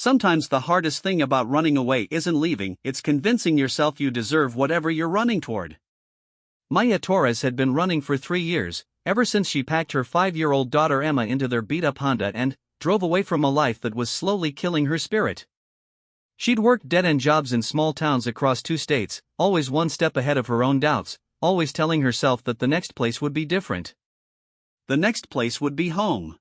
Sometimes the hardest thing about running away isn't leaving, it's convincing yourself you deserve whatever you're running toward. Maya Torres had been running for 3 years, ever since she packed her 5-year-old daughter Emma into their beat-up Honda and drove away from a life that was slowly killing her spirit. She'd worked dead-end jobs in small towns across 2 states, always one step ahead of her own doubts, always telling herself that the next place would be different. The next place would be home.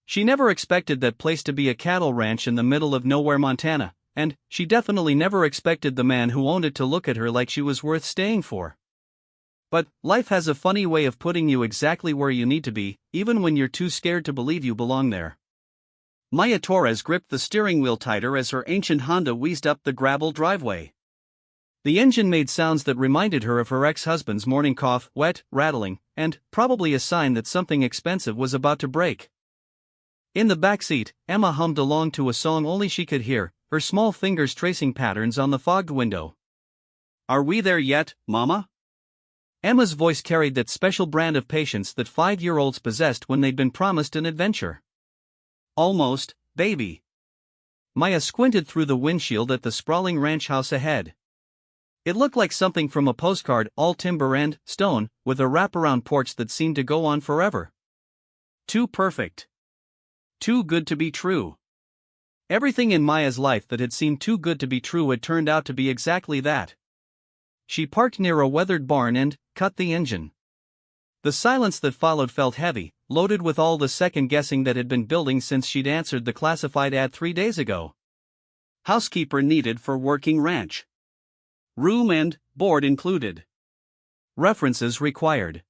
She never expected that place to be a cattle ranch in the middle of nowhere, Montana, and she definitely never expected the man who owned it to look at her like she was worth staying for. But life has a funny way of putting you exactly where you need to be, even when you're too scared to believe you belong there. Maya Torres gripped the steering wheel tighter as her ancient Honda wheezed up the gravel driveway. The engine made sounds that reminded her of her ex-husband's morning cough, wet, rattling, and probably a sign that something expensive was about to break. In the back seat, Emma hummed along to a song only she could hear, her small fingers tracing patterns on the fogged window. "Are we there yet, Mama?" Emma's voice carried that special brand of patience that 5-year-olds possessed when they'd been promised an adventure. "Almost, baby." Maya squinted through the windshield at the sprawling ranch house ahead. It looked like something from a postcard, all timber and stone, with a wraparound porch that seemed to go on forever. Too perfect. Too good to be true. Everything in Maya's life that had seemed too good to be true had turned out to be exactly that. She parked near a weathered barn and cut the engine. The silence that followed felt heavy, loaded with all the second-guessing that had been building since she'd answered the classified ad 3 days ago. Housekeeper needed for working ranch. Room and board included. References required.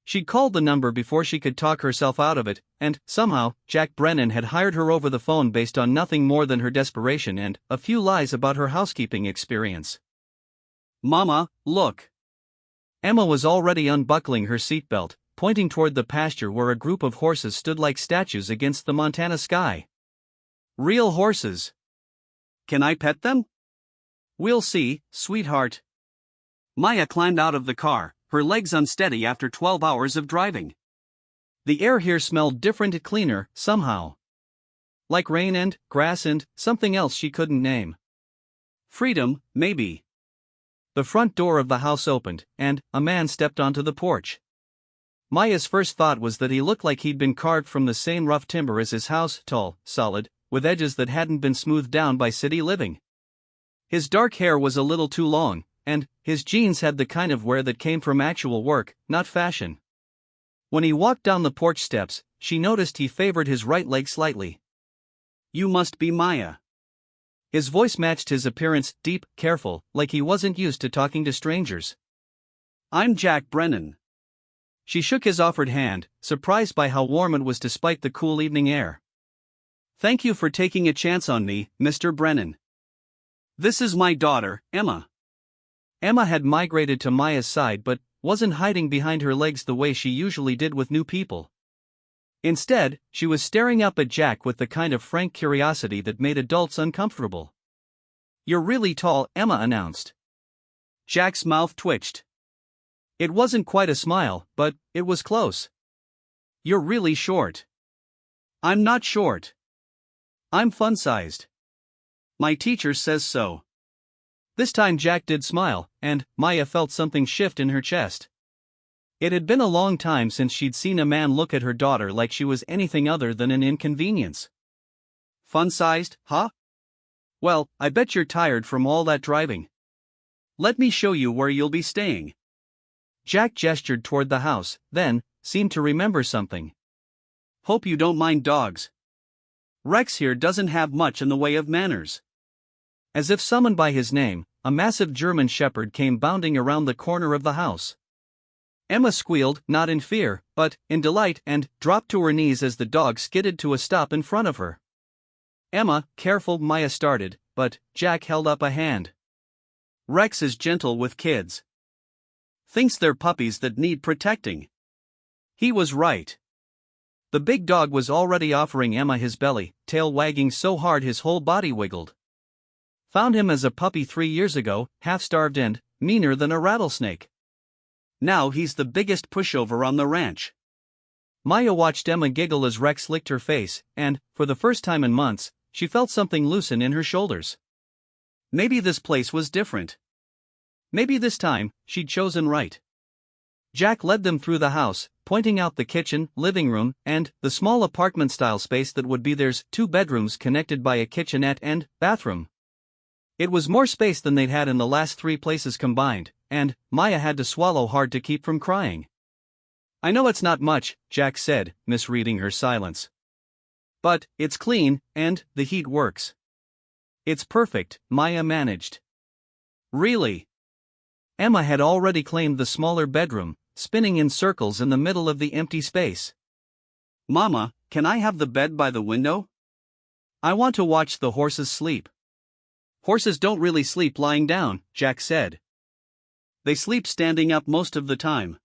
She'd called the number before she could talk herself out of it, and, somehow, Jack Brennan had hired her over the phone based on nothing more than her desperation and a few lies about her housekeeping experience. "Mama, look." Emma was already unbuckling her seatbelt, pointing toward the pasture where a group of horses stood like statues against the Montana sky. "Real horses. Can I pet them?" "We'll see, sweetheart." Maya climbed out of the car, her legs unsteady after 12 hours of driving. The air here smelled different, cleaner, somehow. Like rain and grass and something else she couldn't name. Freedom, maybe. The front door of the house opened, and a man stepped onto the porch. Maya's first thought was that he looked like he'd been carved from the same rough timber as his house, tall, solid, with edges that hadn't been smoothed down by city living. His dark hair was a little too long, and his jeans had the kind of wear that came from actual work, not fashion. When he walked down the porch steps, she noticed he favored his right leg slightly. "You must be Maya." His voice matched his appearance, deep, careful, like he wasn't used to talking to strangers. "I'm Jack Brennan." She shook his offered hand, surprised by how warm it was despite the cool evening air. "Thank you for taking a chance on me, Mr. Brennan. This is my daughter, Emma." Emma had migrated to Maya's side but wasn't hiding behind her legs the way she usually did with new people. Instead, she was staring up at Jack with the kind of frank curiosity that made adults uncomfortable. "You're really tall," Emma announced. Jack's mouth twitched. It wasn't quite a smile, but it was close. "You're really short." "I'm not short. I'm fun-sized. My teacher says so." This time Jack did smile, and Maya felt something shift in her chest. It had been a long time since she'd seen a man look at her daughter like she was anything other than an inconvenience. "Fun-sized, huh? Well, I bet you're tired from all that driving. Let me show you where you'll be staying." Jack gestured toward the house, then seemed to remember something. "Hope you don't mind dogs. Rex here doesn't have much in the way of manners." As if summoned by his name, a massive German shepherd came bounding around the corner of the house. Emma squealed, not in fear, but in delight, and dropped to her knees as the dog skidded to a stop in front of her. "Emma, careful," Maya started, but Jack held up a hand. "Rex is gentle with kids. Thinks they're puppies that need protecting." He was right. The big dog was already offering Emma his belly, tail wagging so hard his whole body wiggled. Found him as a puppy 3 years ago, half-starved and meaner than a rattlesnake. Now he's the biggest pushover on the ranch. Maya watched Emma giggle as Rex licked her face, and, for the first time in months, she felt something loosen in her shoulders. Maybe this place was different. Maybe this time, she'd chosen right. Jack led them through the house, pointing out the kitchen, living room, and the small apartment-style space that would be theirs, 2 bedrooms connected by a kitchenette and bathroom. It was more space than they'd had in the last 3 places combined, and Maya had to swallow hard to keep from crying. "I know it's not much," Jack said, misreading her silence. "But it's clean, and the heat works." "It's perfect," Maya managed. "Really?" Emma had already claimed the smaller bedroom, spinning in circles in the middle of the empty space. "Mama, can I have the bed by the window? I want to watch the horses sleep." "Horses don't really sleep lying down," Jack said. "They sleep standing up most of the time."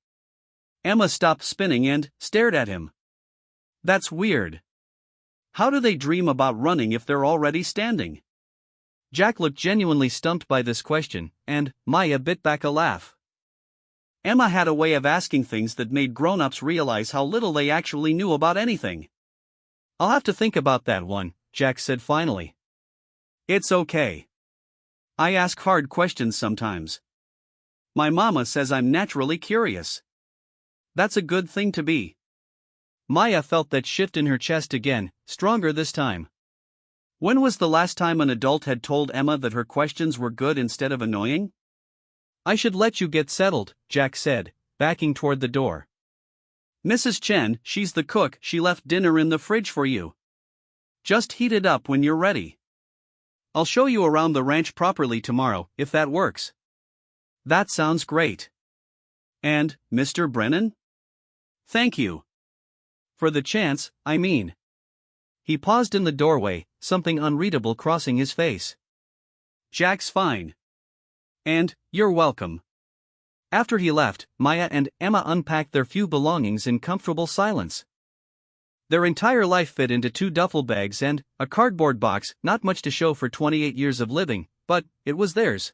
Emma stopped spinning and stared at him. "That's weird. How do they dream about running if they're already standing?" Jack looked genuinely stumped by this question, and Maya bit back a laugh. Emma had a way of asking things that made grown-ups realize how little they actually knew about anything. "I'll have to think about that one," Jack said finally. "It's okay. I ask hard questions sometimes. My mama says I'm naturally curious. That's a good thing to be." Maya felt that shift in her chest again, stronger this time. When was the last time an adult had told Emma that her questions were good instead of annoying? "I should let you get settled," Jack said, backing toward the door. "Mrs. Chen, she's the cook, she left dinner in the fridge for you. Just heat it up when you're ready. I'll show you around the ranch properly tomorrow, if that works." "That sounds great." "And, Mr. Brennan? Thank you. For the chance, I mean." He paused in the doorway, something unreadable crossing his face. "Jack's fine. And, you're welcome." After he left, Maya and Emma unpacked their few belongings in comfortable silence. Their entire life fit into 2 duffel bags and a cardboard box, not much to show for 28 years of living, but it was theirs.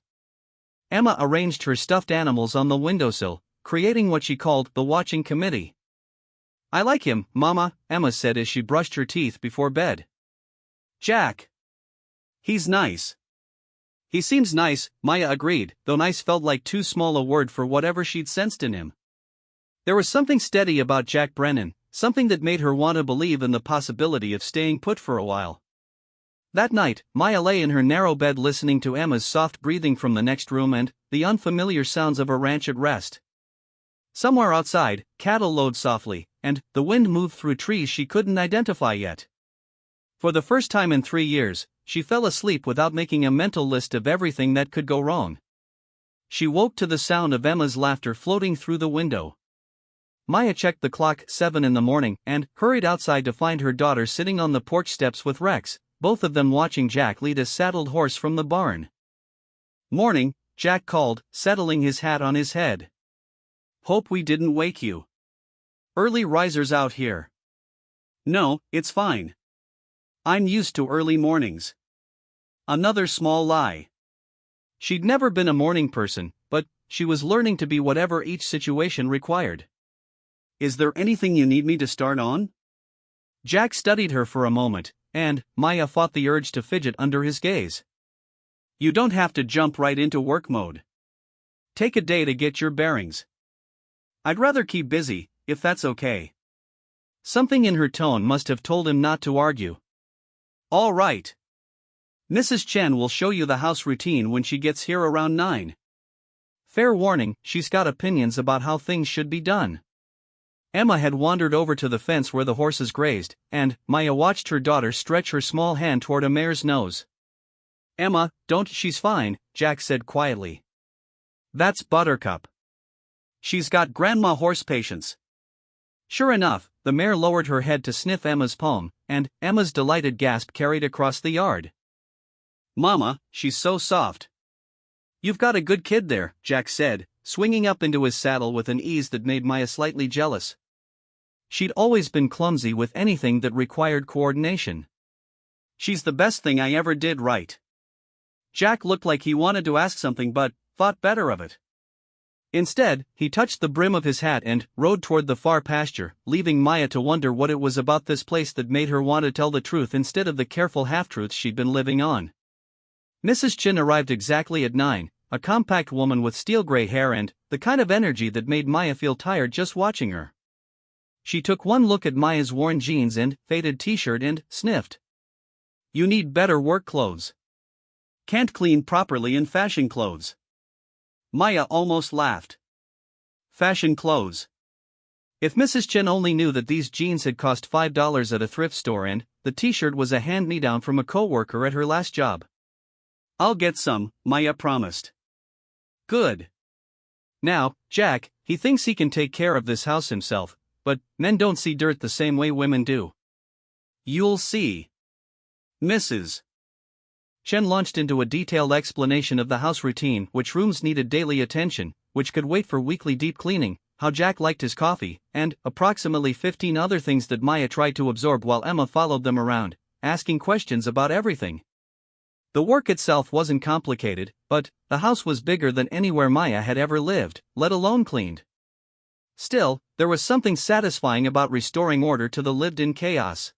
Emma arranged her stuffed animals on the windowsill, creating what she called the watching committee. "I like him, Mama," Emma said as she brushed her teeth before bed. "Jack. He's nice." "He seems nice," Maya agreed, though nice felt like too small a word for whatever she'd sensed in him. There was something steady about Jack Brennan, something that made her want to believe in the possibility of staying put for a while. That night, Maya lay in her narrow bed listening to Emma's soft breathing from the next room and the unfamiliar sounds of a ranch at rest. Somewhere outside, cattle lowed softly, and the wind moved through trees she couldn't identify yet. For the first time in 3 years, she fell asleep without making a mental list of everything that could go wrong. She woke to the sound of Emma's laughter floating through the window. Maya checked the clock, 7 in the morning, and hurried outside to find her daughter sitting on the porch steps with Rex, both of them watching Jack lead a saddled horse from the barn. "Morning," Jack called, settling his hat on his head. "Hope we didn't wake you. Early risers out here." "No, it's fine. I'm used to early mornings." Another small lie. She'd never been a morning person, but she was learning to be whatever each situation required. "Is there anything you need me to start on?" Jack studied her for a moment, and Maya fought the urge to fidget under his gaze. "You don't have to jump right into work mode. Take a day to get your bearings. I'd rather keep busy, if that's okay." Something in her tone must have told him not to argue. "All right. Mrs. Chen will show you the house routine when she gets here around 9. Fair warning, she's got opinions about how things should be done." Emma had wandered over to the fence where the horses grazed, and Maya watched her daughter stretch her small hand toward a mare's nose. "Emma, don't, she's fine," Jack said quietly. "That's Buttercup. She's got grandma horse patience." Sure enough, the mare lowered her head to sniff Emma's palm, and Emma's delighted gasp carried across the yard. "Mama, she's so soft." "You've got a good kid there," Jack said, swinging up into his saddle with an ease that made Maya slightly jealous. She'd always been clumsy with anything that required coordination. "She's the best thing I ever did right." Jack looked like he wanted to ask something but thought better of it. Instead, he touched the brim of his hat and rode toward the far pasture, leaving Maya to wonder what it was about this place that made her want to tell the truth instead of the careful half-truths she'd been living on. Mrs. Chin arrived exactly at 9, a compact woman with steel-gray hair and the kind of energy that made Maya feel tired just watching her. She took one look at Maya's worn jeans and faded t-shirt and sniffed. "You need better work clothes. Can't clean properly in fashion clothes." Maya almost laughed. Fashion clothes. If Mrs. Chen only knew that these jeans had cost $5 at a thrift store and the t-shirt was a hand-me-down from a co-worker at her last job. "I'll get some," Maya promised. "Good. Now, Jack, he thinks he can take care of this house himself, but men don't see dirt the same way women do." "You'll see." Mrs. Chen launched into a detailed explanation of the house routine, which rooms needed daily attention, which could wait for weekly deep cleaning, how Jack liked his coffee, and approximately 15 other things that Maya tried to absorb while Emma followed them around, asking questions about everything. The work itself wasn't complicated, but the house was bigger than anywhere Maya had ever lived, let alone cleaned. Still, there was something satisfying about restoring order to the lived-in chaos.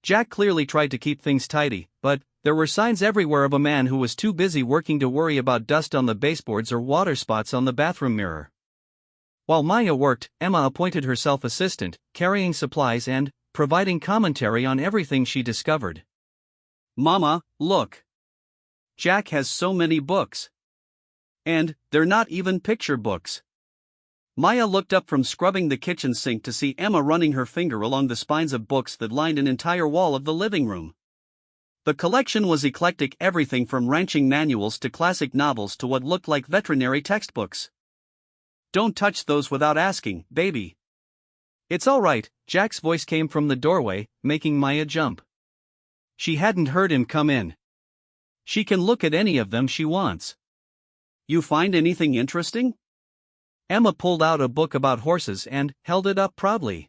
Jack clearly tried to keep things tidy, but there were signs everywhere of a man who was too busy working to worry about dust on the baseboards or water spots on the bathroom mirror. While Maya worked, Emma appointed herself assistant, carrying supplies and providing commentary on everything she discovered. "Mama, look. Jack has so many books. And they're not even picture books." Maya looked up from scrubbing the kitchen sink to see Emma running her finger along the spines of books that lined an entire wall of the living room. The collection was eclectic, everything from ranching manuals to classic novels to what looked like veterinary textbooks. "Don't touch those without asking, baby." "It's all right," Jack's voice came from the doorway, making Maya jump. She hadn't heard him come in. "She can look at any of them she wants." "You find anything interesting?" Emma pulled out a book about horses and held it up proudly.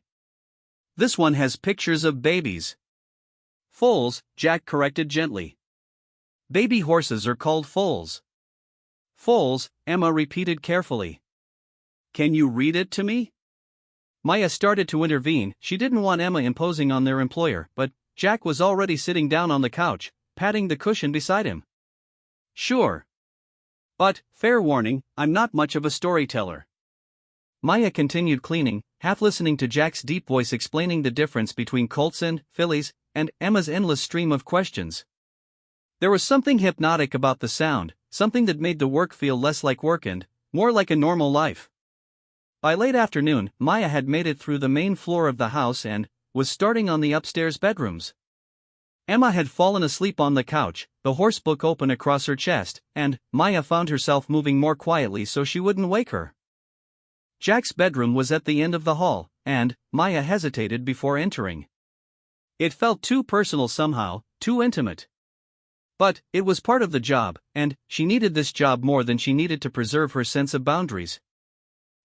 "This one has pictures of babies." "Foals," Jack corrected gently. "Baby horses are called foals." "Foals," Emma repeated carefully. "Can you read it to me?" Maya started to intervene. She didn't want Emma imposing on their employer, but Jack was already sitting down on the couch, patting the cushion beside him. "Sure. But, fair warning, I'm not much of a storyteller." Maya continued cleaning, half listening to Jack's deep voice explaining the difference between colts and fillies, and Emma's endless stream of questions. There was something hypnotic about the sound, something that made the work feel less like work and more like a normal life. By late afternoon, Maya had made it through the main floor of the house and was starting on the upstairs bedrooms. Emma had fallen asleep on the couch, the horse book open across her chest, and Maya found herself moving more quietly so she wouldn't wake her. Jack's bedroom was at the end of the hall, and Maya hesitated before entering. It felt too personal somehow, too intimate. But it was part of the job, and she needed this job more than she needed to preserve her sense of boundaries.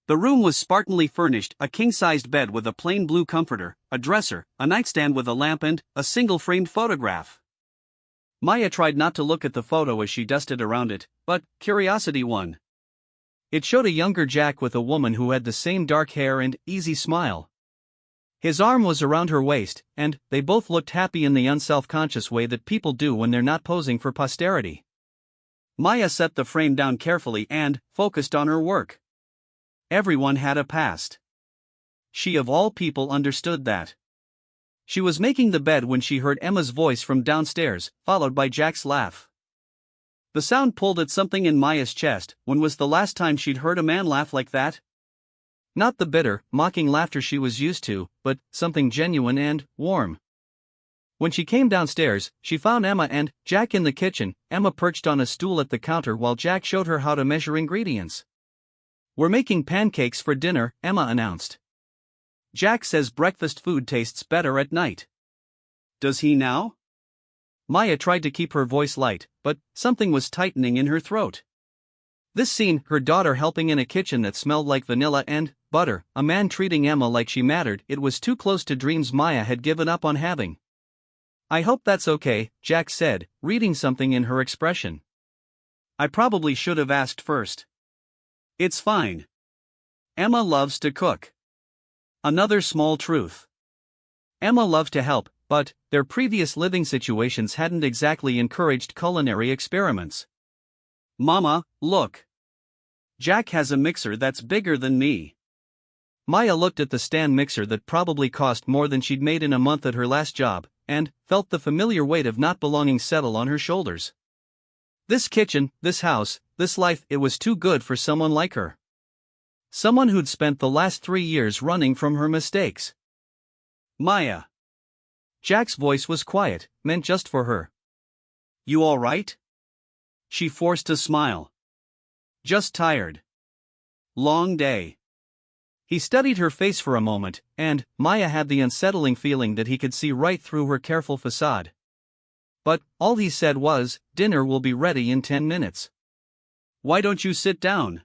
The room was spartanly furnished, a king-sized bed with a plain blue comforter, a dresser, a nightstand with a lamp and a single-framed photograph. Maya tried not to look at the photo as she dusted around it, but curiosity won. It showed a younger Jack with a woman who had the same dark hair and easy smile. His arm was around her waist, and they both looked happy in the unself-conscious way that people do when they're not posing for posterity. Maya set the frame down carefully and focused on her work. Everyone had a past. She of all people understood that. She was making the bed when she heard Emma's voice from downstairs, followed by Jack's laugh. The sound pulled at something in Maya's chest. When was the last time she'd heard a man laugh like that? Not the bitter, mocking laughter she was used to, but something genuine and warm. When she came downstairs, she found Emma and Jack in the kitchen, Emma perched on a stool at the counter while Jack showed her how to measure ingredients. "We're making pancakes for dinner," Emma announced. "Jack says breakfast food tastes better at night." "Does he now?" Maya tried to keep her voice light, but something was tightening in her throat. This scene, her daughter helping in a kitchen that smelled like vanilla and butter, a man treating Emma like she mattered, it was too close to dreams Maya had given up on having. "I hope that's okay," Jack said, reading something in her expression. "I probably should have asked first." It's fine. Emma loves to cook. Another small truth. Emma loved to help, but their previous living situations hadn't exactly encouraged culinary experiments. Mama, look. Jack has a mixer that's bigger than me. Maya looked at the stand mixer that probably cost more than she'd made in a month at her last job, and felt the familiar weight of not belonging settle on her shoulders. This kitchen, this house, this life, it was too good for someone like her. Someone who'd spent the last 3 years running from her mistakes. Maya. Jack's voice was quiet, meant just for her. You all right? She forced a smile. Just tired. Long day. He studied her face for a moment, and Maya had the unsettling feeling that he could see right through her careful facade. But all he said was, dinner will be ready in 10 minutes. Why don't you sit down?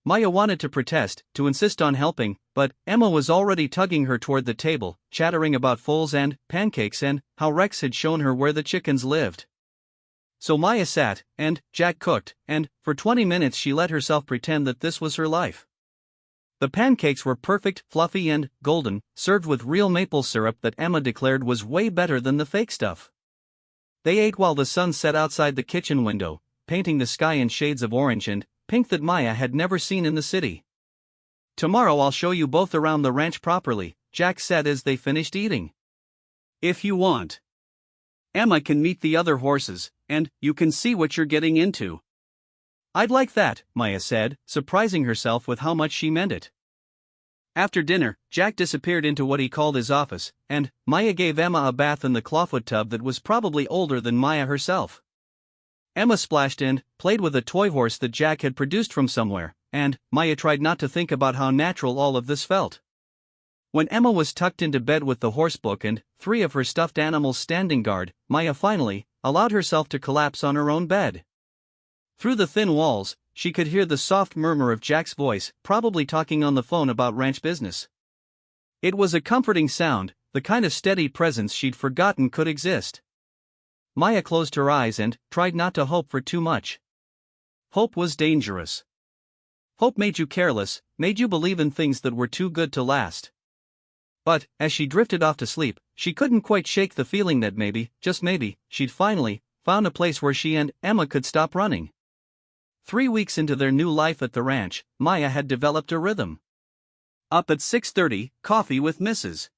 Maya wanted to protest, to insist on helping, but Emma was already tugging her toward the table, chattering about foals and pancakes and how Rex had shown her where the chickens lived. So Maya sat, and Jack cooked, and for 20 minutes she let herself pretend that this was her life. The pancakes were perfect, fluffy and golden, served with real maple syrup that Emma declared was way better than the fake stuff. They ate while the sun set outside the kitchen window, painting the sky in shades of orange and pink that Maya had never seen in the city. Tomorrow I'll show you both around the ranch properly, Jack said as they finished eating. If you want. Emma can meet the other horses, and you can see what you're getting into. I'd like that, Maya said, surprising herself with how much she meant it. After dinner, Jack disappeared into what he called his office, and Maya gave Emma a bath in the clawfoot tub that was probably older than Maya herself. Emma splashed and played with a toy horse that Jack had produced from somewhere, and Maya tried not to think about how natural all of this felt. When Emma was tucked into bed with the horsebook and 3 of her stuffed animals standing guard, Maya finally allowed herself to collapse on her own bed. Through the thin walls, she could hear the soft murmur of Jack's voice, probably talking on the phone about ranch business. It was a comforting sound, the kind of steady presence she'd forgotten could exist. Maya closed her eyes and tried not to hope for too much. Hope was dangerous. Hope made you careless, made you believe in things that were too good to last. But, as she drifted off to sleep, she couldn't quite shake the feeling that maybe, just maybe, she'd finally found a place where she and Emma could stop running. 3 weeks into their new life at the ranch, Maya had developed a rhythm. Up at 6:30, coffee with Mrs.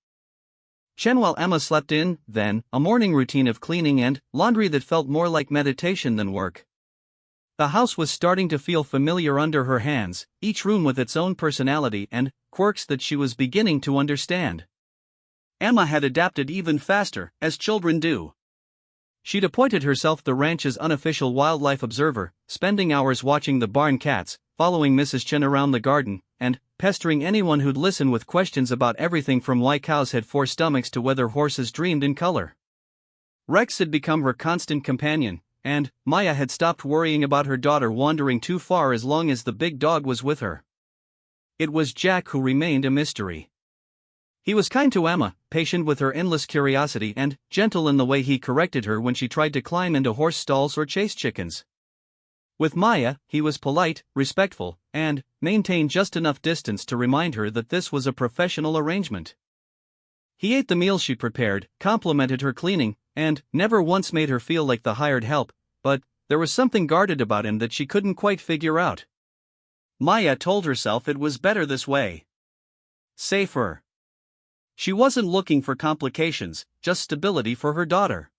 Chen while Emma slept in, then, a morning routine of cleaning and laundry that felt more like meditation than work. The house was starting to feel familiar under her hands, each room with its own personality and quirks that she was beginning to understand. Emma had adapted even faster, as children do. She'd appointed herself the ranch's unofficial wildlife observer, spending hours watching the barn cats, following Mrs. Chen around the garden, and pestering anyone who'd listen with questions about everything from why cows had 4 stomachs to whether horses dreamed in color. Rex had become her constant companion, and Maya had stopped worrying about her daughter wandering too far as long as the big dog was with her. It was Jack who remained a mystery. He was kind to Emma, patient with her endless curiosity and gentle in the way he corrected her when she tried to climb into horse stalls or chase chickens. With Maya, he was polite, respectful, and maintained just enough distance to remind her that this was a professional arrangement. He ate the meals she prepared, complimented her cleaning, and never once made her feel like the hired help, but there was something guarded about him that she couldn't quite figure out. Maya told herself it was better this way. Safer. She wasn't looking for complications, just stability for her daughter.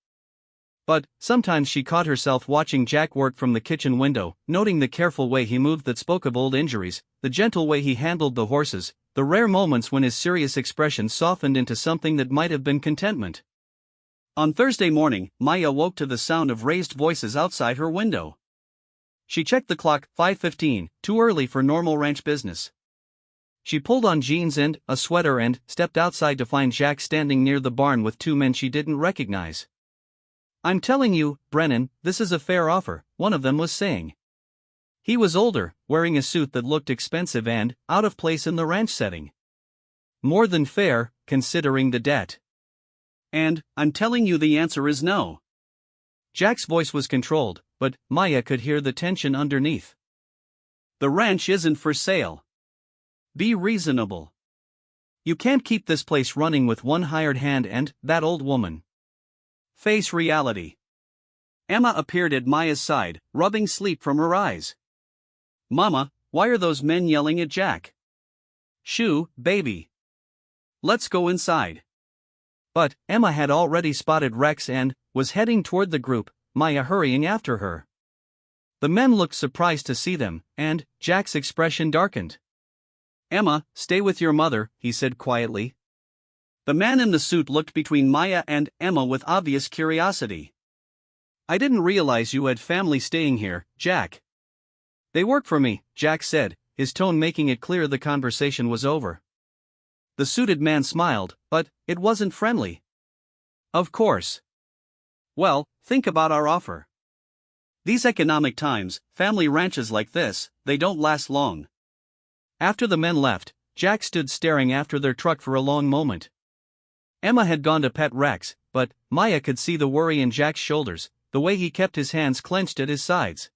But sometimes she caught herself watching Jack work from the kitchen window, noting the careful way he moved that spoke of old injuries, the gentle way he handled the horses, the rare moments when his serious expression softened into something that might have been contentment. On Thursday morning, Maya woke to the sound of raised voices outside her window. She checked the clock, 5:15, too early for normal ranch business. She pulled on jeans and a sweater and stepped outside to find Jack standing near the barn with 2 men she didn't recognize. "I'm telling you, Brennan, this is a fair offer," one of them was saying. He was older, wearing a suit that looked expensive and out of place in the ranch setting. "More than fair, considering the debt." "And I'm telling you the answer is no." Jack's voice was controlled, but Maya could hear the tension underneath. The ranch isn't for sale. Be reasonable. You can't keep this place running with one hired hand and that old woman. Face reality. Emma appeared at Maya's side, rubbing sleep from her eyes. Mama, why are those men yelling at Jack? Shoo, baby. Let's go inside. But Emma had already spotted Rex and was heading toward the group, Maya hurrying after her. The men looked surprised to see them, and Jack's expression darkened. Emma, stay with your mother, he said quietly. The man in the suit looked between Maya and Emma with obvious curiosity. I didn't realize you had family staying here, Jack. They work for me, Jack said, his tone making it clear the conversation was over. The suited man smiled, but it wasn't friendly. Of course. Well, think about our offer. These economic times, family ranches like this, they don't last long. After the men left, Jack stood staring after their truck for a long moment. Emma had gone to pet Rex, but Maya could see the worry in Jack's shoulders, the way he kept his hands clenched at his sides.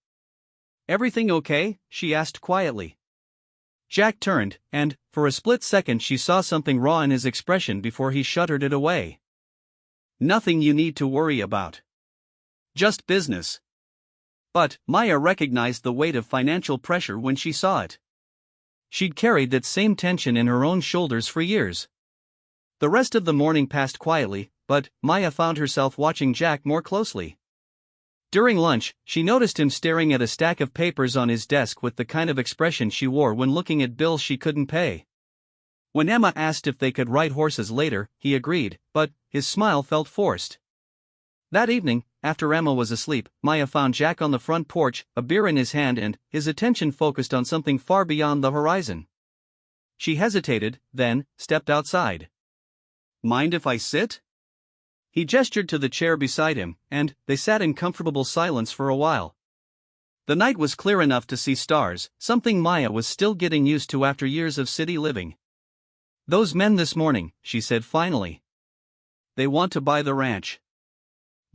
Everything okay? She asked quietly. Jack turned, and, for a split second she saw something raw in his expression before he shuttered it away. Nothing you need to worry about. Just business. But Maya recognized the weight of financial pressure when she saw it. She'd carried that same tension in her own shoulders for years. The rest of the morning passed quietly, but Maya found herself watching Jack more closely. During lunch, she noticed him staring at a stack of papers on his desk with the kind of expression she wore when looking at bills she couldn't pay. When Emma asked if they could ride horses later, he agreed, but his smile felt forced. That evening, after Emma was asleep, Maya found Jack on the front porch, a beer in his hand and his attention focused on something far beyond the horizon. She hesitated, then stepped outside. Mind if I sit? He gestured to the chair beside him, and they sat in comfortable silence for a while. The night was clear enough to see stars, something Maya was still getting used to after years of city living. Those men this morning, she said finally. They want to buy the ranch.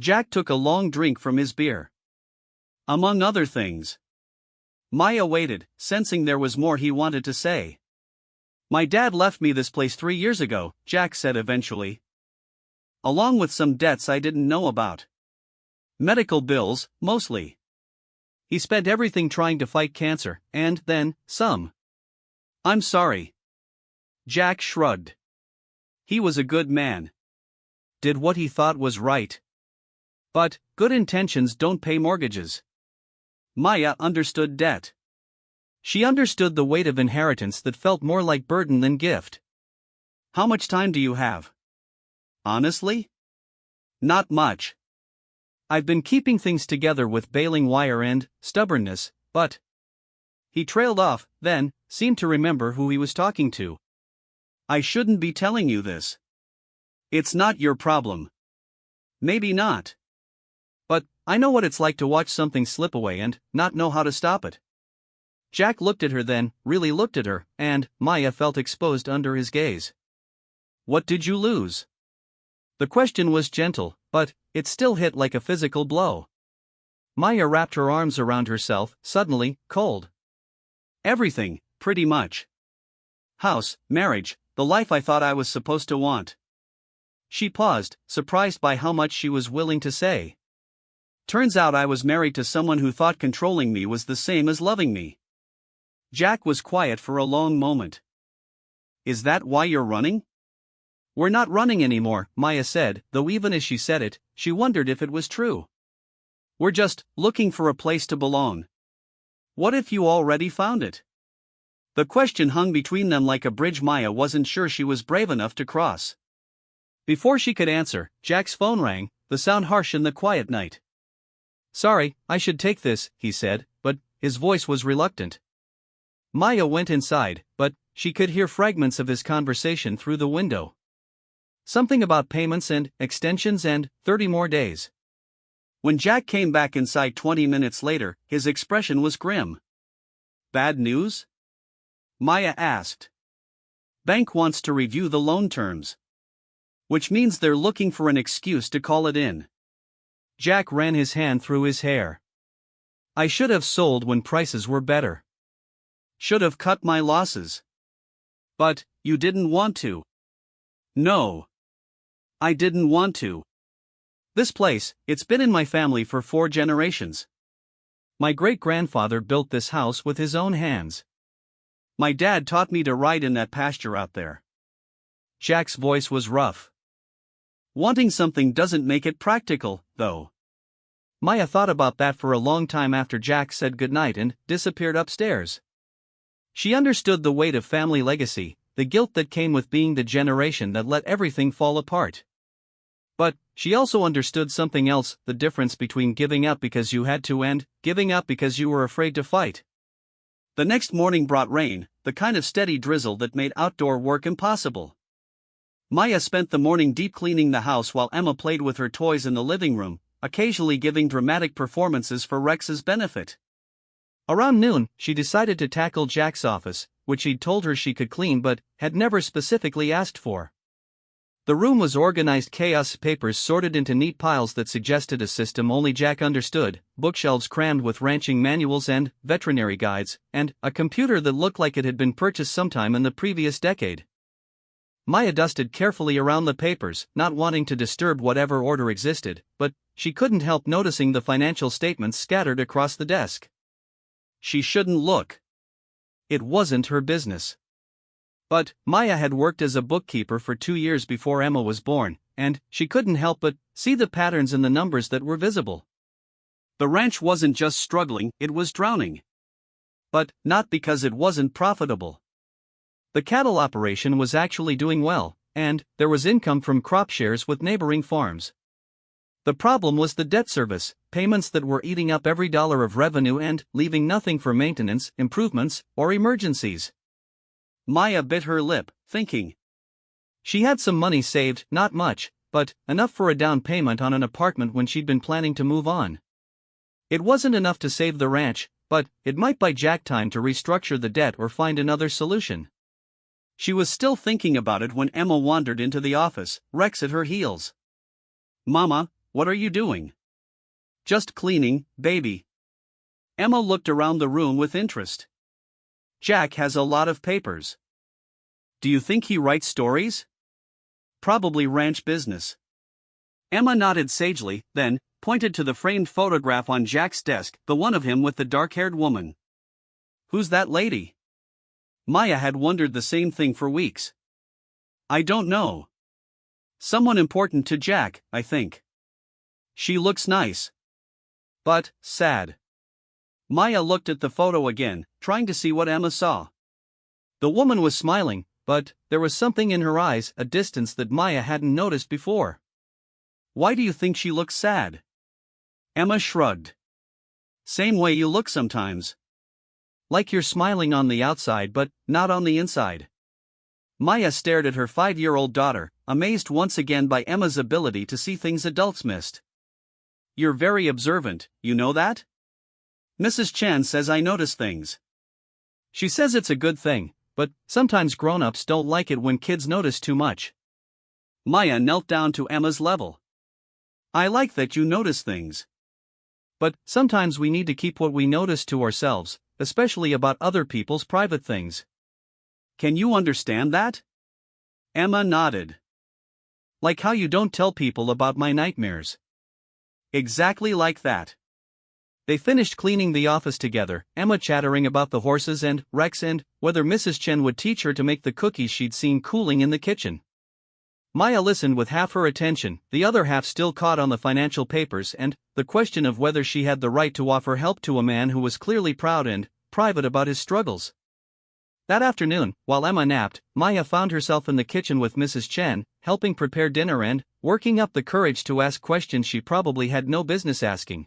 Jack took a long drink from his beer. Among other things. Maya waited, sensing there was more he wanted to say. My dad left me this place 3 years ago, Jack said eventually. Along with some debts I didn't know about. Medical bills, mostly. He spent everything trying to fight cancer, and then, some. I'm sorry. Jack shrugged. He was a good man. Did what he thought was right. But, good intentions don't pay mortgages. Maya understood debt. She understood the weight of inheritance that felt more like burden than gift. How much time do you have? Honestly? Not much. I've been keeping things together with baling wire and stubbornness, but... He trailed off, then, seemed to remember who he was talking to. I shouldn't be telling you this. It's not your problem. Maybe not. But, I know what it's like to watch something slip away and not know how to stop it. Jack looked at her then, really looked at her, and Maya felt exposed under his gaze. What did you lose? The question was gentle, but it still hit like a physical blow. Maya wrapped her arms around herself, suddenly, cold. Everything, pretty much. House, marriage, the life I thought I was supposed to want. She paused, surprised by how much she was willing to say. Turns out I was married to someone who thought controlling me was the same as loving me. Jack was quiet for a long moment. Is that why you're running? We're not running anymore, Maya said, though even as she said it, she wondered if it was true. We're just looking for a place to belong. What if you already found it? The question hung between them like a bridge Maya wasn't sure she was brave enough to cross. Before she could answer, Jack's phone rang, the sound harsh in the quiet night. Sorry, I should take this, he said, but his voice was reluctant. Maya went inside, but she could hear fragments of his conversation through the window. Something about payments and extensions and 30 more days. When Jack came back inside 20 minutes later, his expression was grim. Bad news? Maya asked. Bank wants to review the loan terms. Which means they're looking for an excuse to call it in. Jack ran his hand through his hair. I should have sold when prices were better. should have cut my losses. But, you didn't want to. No. I didn't want to. This place, it's been in my family for 4 generations. My great-grandfather built this house with his own hands. My dad taught me to ride in that pasture out there. Jack's voice was rough. Wanting something doesn't make it practical, though. Maya thought about that for a long time after Jack said goodnight and disappeared upstairs. She understood the weight of family legacy, the guilt that came with being the generation that let everything fall apart. But, she also understood something else, the difference between giving up because you had to and giving up because you were afraid to fight. The next morning brought rain, the kind of steady drizzle that made outdoor work impossible. Maya spent the morning deep cleaning the house while Emma played with her toys in the living room, occasionally giving dramatic performances for Rex's benefit. Around noon, she decided to tackle Jack's office, which he'd told her she could clean but had never specifically asked for. The room was organized chaos, papers sorted into neat piles that suggested a system only Jack understood, bookshelves crammed with ranching manuals and veterinary guides, and a computer that looked like it had been purchased sometime in the previous decade. Maya dusted carefully around the papers, not wanting to disturb whatever order existed, but she couldn't help noticing the financial statements scattered across the desk. She shouldn't look. It wasn't her business. But, Maya had worked as a bookkeeper for 2 years before Emma was born, and she couldn't help but see the patterns in the numbers that were visible. The ranch wasn't just struggling, it was drowning. But, not because it wasn't profitable. The cattle operation was actually doing well, and there was income from crop shares with neighboring farms. The problem was the debt service, payments that were eating up every dollar of revenue and leaving nothing for maintenance, improvements, or emergencies. Maya bit her lip, thinking. She had some money saved, not much, but enough for a down payment on an apartment when she'd been planning to move on. It wasn't enough to save the ranch, but it might buy Jack time to restructure the debt or find another solution. She was still thinking about it when Emma wandered into the office, Rex at her heels. "Mama, what are you doing?" "Just cleaning, baby." Emma looked around the room with interest. "Jack has a lot of papers. Do you think he writes stories?" "Probably ranch business." Emma nodded sagely, then pointed to the framed photograph on Jack's desk, the one of him with the dark-haired woman. "Who's that lady?" Maya had wondered the same thing for weeks. "I don't know. Someone important to Jack, I think. She looks nice. But sad." Maya looked at the photo again, trying to see what Emma saw. The woman was smiling, but there was something in her eyes, a distance that Maya hadn't noticed before. "Why do you think she looks sad?" Emma shrugged. "Same way you look sometimes. Like you're smiling on the outside but not on the inside." Maya stared at her 5-year-old daughter, amazed once again by Emma's ability to see things adults missed. "You're very observant, you know that? Mrs. Chen says I notice things. She says it's a good thing, but sometimes grown-ups don't like it when kids notice too much." Maya knelt down to Emma's level. "I like that you notice things. But sometimes we need to keep what we notice to ourselves, especially about other people's private things. Can you understand that?" Emma nodded. "Like how you don't tell people about my nightmares." "Exactly like that." They finished cleaning the office together, Emma chattering about the horses and Rex and whether Mrs. Chen would teach her to make the cookies she'd seen cooling in the kitchen. Maya listened with half her attention, the other half still caught on the financial papers and the question of whether she had the right to offer help to a man who was clearly proud and private about his struggles. That afternoon, while Emma napped, Maya found herself in the kitchen with Mrs. Chen, helping prepare dinner and working up the courage to ask questions she probably had no business asking.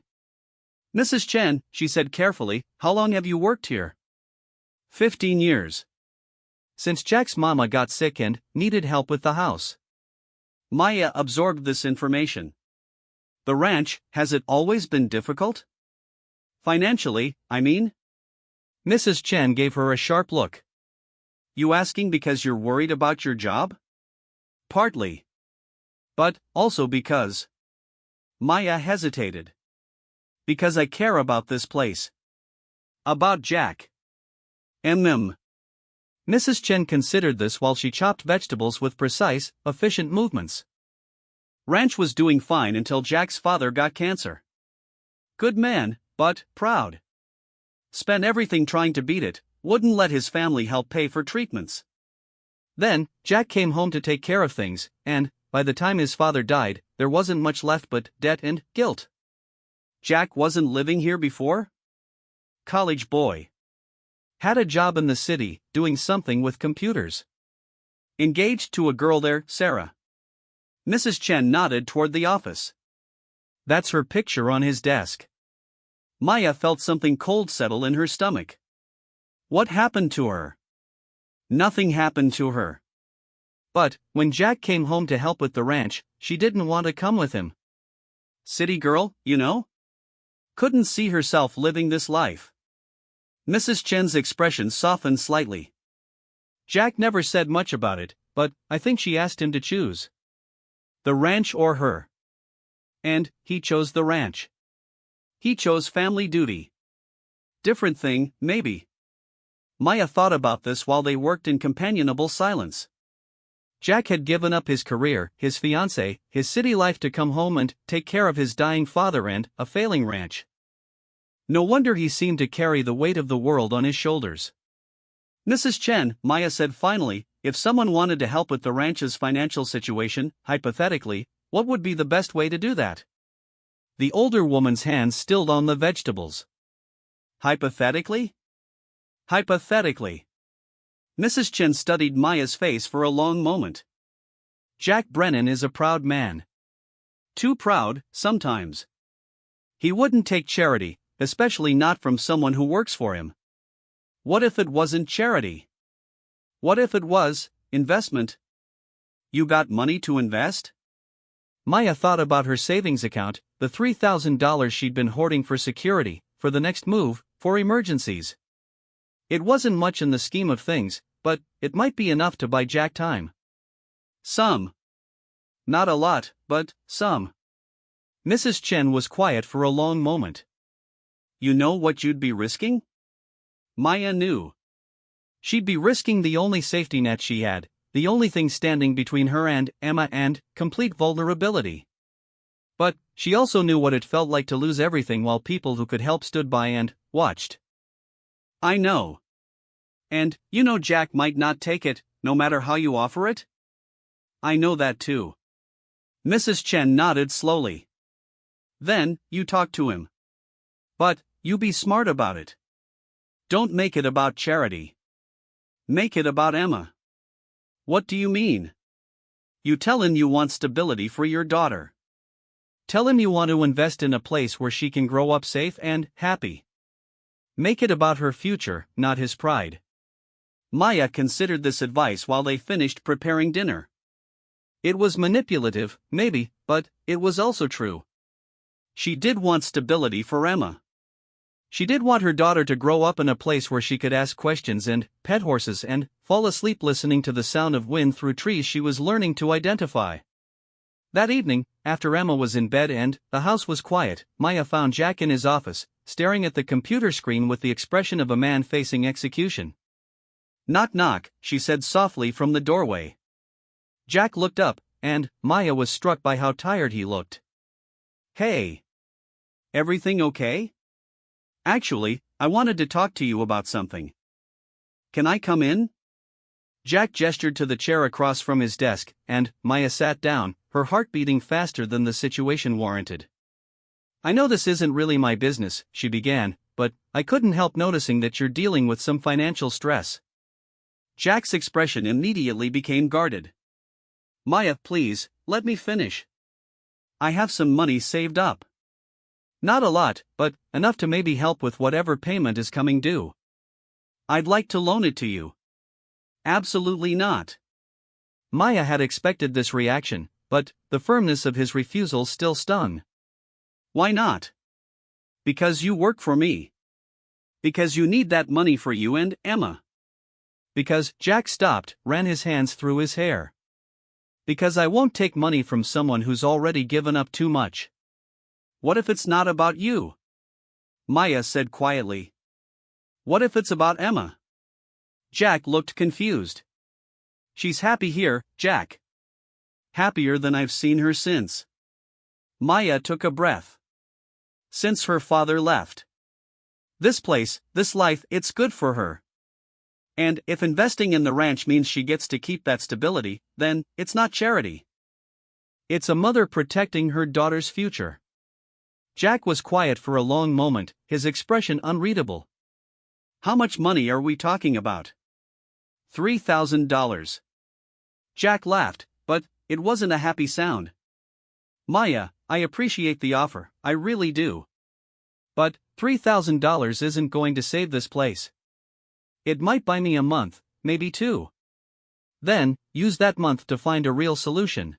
"Mrs. Chen," she said carefully, "how long have you worked here?" 15 years. Since Jack's mama got sick and needed help with the house." Maya absorbed this information. "The ranch, has it always been difficult? Financially, I mean?" Mrs. Chen gave her a sharp look. "You asking because you're worried about your job?" "Partly. But also because..." Maya hesitated. "Because I care about this place. About Jack. Mrs. Chen considered this while she chopped vegetables with precise, efficient movements. Ranch was doing fine until Jack's father got cancer. Good man, but proud. Spent everything trying to beat it, wouldn't let his family help pay for treatments. Then, Jack came home to take care of things, and, by the time his father died, there wasn't much left but debt and guilt. Jack wasn't living here before? College boy. Had a job in the city, doing something with computers. Engaged to a girl there, Sarah. Mrs. Chen nodded toward the office. That's her picture on his desk. Maya felt something cold settle in her stomach. What happened to her? Nothing happened to her. But, when Jack came home to help with the ranch, she didn't want to come with him. City girl, you know? Couldn't see herself living this life. Mrs. Chen's expression softened slightly. Jack never said much about it, but I think she asked him to choose. The ranch or her. And he chose the ranch. He chose family duty. Different thing, maybe. Maya thought about this while they worked in companionable silence. Jack had given up his career, his fiancée, his city life to come home and take care of his dying father and a failing ranch. No wonder he seemed to carry the weight of the world on his shoulders. Mrs. Chen, Maya said finally, if someone wanted to help with the ranch's financial situation, hypothetically, what would be the best way to do that? The older woman's hands stilled on the vegetables. Hypothetically? Hypothetically. Mrs. Chen studied Maya's face for a long moment. Jack Brennan is a proud man. Too proud, sometimes. He wouldn't take charity, especially not from someone who works for him. What if it wasn't charity? What if it was investment? You got money to invest? Maya thought about her savings account, the $3,000 she'd been hoarding for security, for the next move, for emergencies. It wasn't much in the scheme of things, but it might be enough to buy Jack time. Some. Not a lot, but some. Mrs. Chen was quiet for a long moment. You know what you'd be risking? Maya knew. She'd be risking the only safety net she had, the only thing standing between her and Emma and complete vulnerability. But she also knew what it felt like to lose everything while people who could help stood by and watched. I know. And, you know Jack might not take it, no matter how you offer it? I know that too. Mrs. Chen nodded slowly. Then, you talk to him. But, you be smart about it. Don't make it about charity. Make it about Emma. What do you mean? You tell him you want stability for your daughter. Tell him you want to invest in a place where she can grow up safe and happy. Make it about her future, not his pride. Maya considered this advice while they finished preparing dinner. It was manipulative, maybe, but it was also true. She did want stability for Emma. She did want her daughter to grow up in a place where she could ask questions and pet horses and fall asleep listening to the sound of wind through trees she was learning to identify. That evening, after Emma was in bed and the house was quiet, Maya found Jack in his office, staring at the computer screen with the expression of a man facing execution. Knock knock, she said softly from the doorway. Jack looked up, and Maya was struck by how tired he looked. Hey. Everything okay? Actually, I wanted to talk to you about something. Can I come in? Jack gestured to the chair across from his desk, and Maya sat down, her heart beating faster than the situation warranted. I know this isn't really my business, she began, but I couldn't help noticing that you're dealing with some financial stress. Jack's expression immediately became guarded. Maya, please, let me finish. I have some money saved up. Not a lot, but enough to maybe help with whatever payment is coming due. I'd like to loan it to you. Absolutely not. Maya had expected this reaction, but the firmness of his refusal still stung. Why not? Because you work for me. Because you need that money for you and Emma. Because Jack stopped, ran his hands through his hair. Because I won't take money from someone who's already given up too much. What if it's not about you? Maya said quietly. What if it's about Emma? Jack looked confused. She's happy here, Jack. Happier than I've seen her since. Maya took a breath. Since her father left. This place, this life, it's good for her. And if investing in the ranch means she gets to keep that stability, then it's not charity. It's a mother protecting her daughter's future. Jack was quiet for a long moment, his expression unreadable. How much money are we talking about? $3,000. Jack laughed, but it wasn't a happy sound. Maya, I appreciate the offer, I really do. But $3,000 isn't going to save this place. It might buy me a month, maybe two. Then, use that month to find a real solution.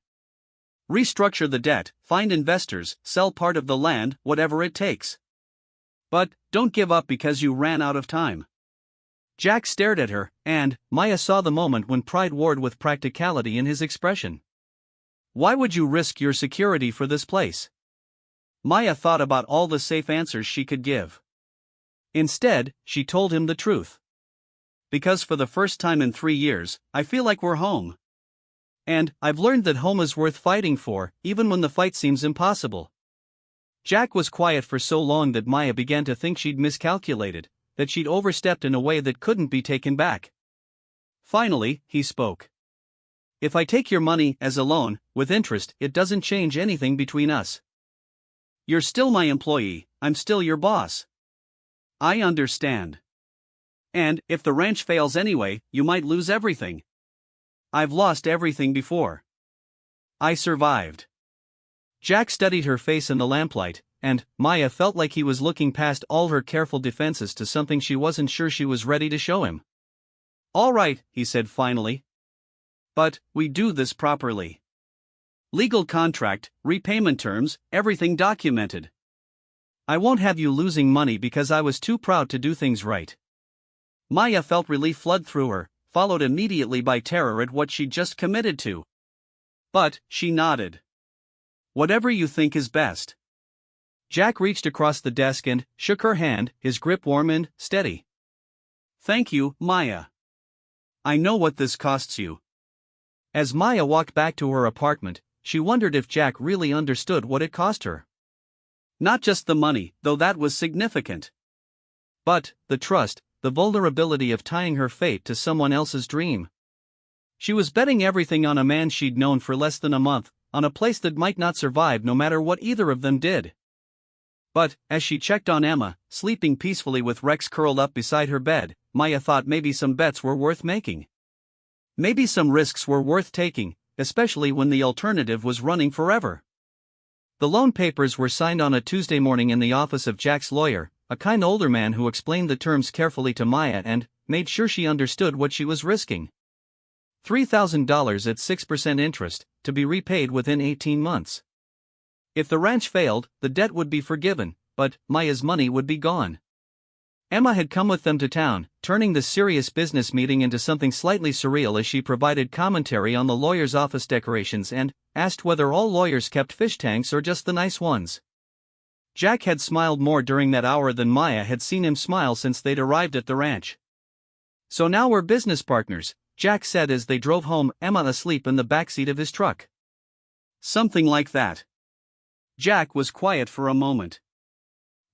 Restructure the debt, find investors, sell part of the land, whatever it takes. But don't give up because you ran out of time. Jack stared at her, and Maya saw the moment when pride warred with practicality in his expression. Why would you risk your security for this place? Maya thought about all the safe answers she could give. Instead, she told him the truth. Because for the first time in 3 years, I feel like we're home. And I've learned that home is worth fighting for, even when the fight seems impossible. Jack was quiet for so long that Maya began to think she'd miscalculated, that she'd overstepped in a way that couldn't be taken back. Finally, he spoke. If I take your money as a loan, with interest, it doesn't change anything between us. You're still my employee, I'm still your boss. I understand. And if the ranch fails anyway, you might lose everything. I've lost everything before. I survived. Jack studied her face in the lamplight, and Maya felt like he was looking past all her careful defenses to something she wasn't sure she was ready to show him. All right, he said finally. But we do this properly. Legal contract, repayment terms, everything documented. I won't have you losing money because I was too proud to do things right. Maya felt relief flood through her, followed immediately by terror at what she'd just committed to. But she nodded. Whatever you think is best. Jack reached across the desk and shook her hand, his grip warm and steady. Thank you, Maya. I know what this costs you. As Maya walked back to her apartment, she wondered if Jack really understood what it cost her. Not just the money, though that was significant. But the trust, the vulnerability of tying her fate to someone else's dream. She was betting everything on a man she'd known for less than a month, on a place that might not survive no matter what either of them did. But, as she checked on Emma, sleeping peacefully with Rex curled up beside her bed, Maya thought maybe some bets were worth making. Maybe some risks were worth taking, especially when the alternative was running forever. The loan papers were signed on a Tuesday morning in the office of Jack's lawyer, a kind older man who explained the terms carefully to Maya and made sure she understood what she was risking. $3,000 at 6% interest, to be repaid within 18 months. If the ranch failed, the debt would be forgiven, but Maya's money would be gone. Emma had come with them to town, turning the serious business meeting into something slightly surreal as she provided commentary on the lawyer's office decorations and asked whether all lawyers kept fish tanks or just the nice ones. Jack had smiled more during that hour than Maya had seen him smile since they'd arrived at the ranch. So now we're business partners, Jack said as they drove home, Emma asleep in the backseat of his truck. Something like that. Jack was quiet for a moment.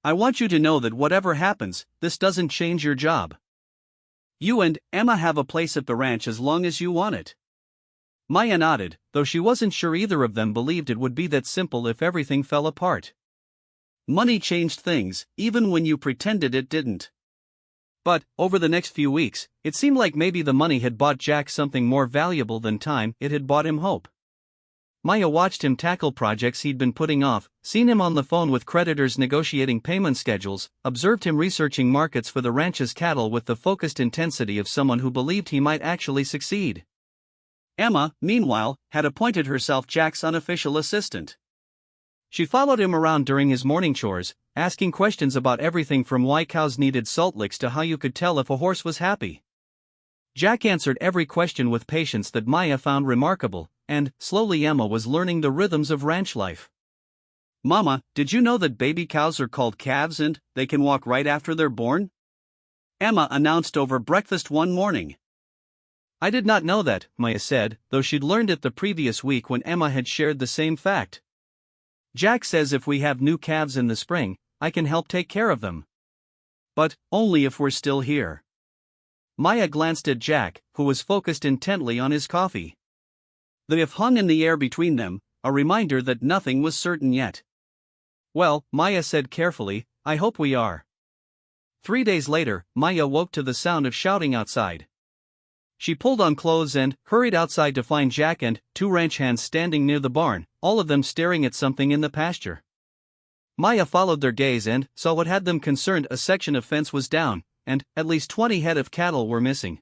I want you to know that whatever happens, this doesn't change your job. You and Emma have a place at the ranch as long as you want it. Maya nodded, though she wasn't sure either of them believed it would be that simple if everything fell apart. Money changed things, even when you pretended it didn't. But, over the next few weeks, it seemed like maybe the money had bought Jack something more valuable than time. It had bought him hope. Maya watched him tackle projects he'd been putting off, seen him on the phone with creditors negotiating payment schedules, observed him researching markets for the ranch's cattle with the focused intensity of someone who believed he might actually succeed. Emma, meanwhile, had appointed herself Jack's unofficial assistant. She followed him around during his morning chores, asking questions about everything from why cows needed salt licks to how you could tell if a horse was happy. Jack answered every question with patience that Maya found remarkable, and slowly Emma was learning the rhythms of ranch life. Mama, did you know that baby cows are called calves and they can walk right after they're born? Emma announced over breakfast one morning. I did not know that, Maya said, though she'd learned it the previous week when Emma had shared the same fact. Jack says if we have new calves in the spring, I can help take care of them. But, only if we're still here. Maya glanced at Jack, who was focused intently on his coffee. The if hung in the air between them, a reminder that nothing was certain yet. Well, Maya said carefully, I hope we are. 3 days later, Maya woke to the sound of shouting outside. She pulled on clothes and hurried outside to find Jack and 2 ranch hands standing near the barn, all of them staring at something in the pasture. Maya followed their gaze and saw what had them concerned. A section of fence was down, and at least 20 head of cattle were missing.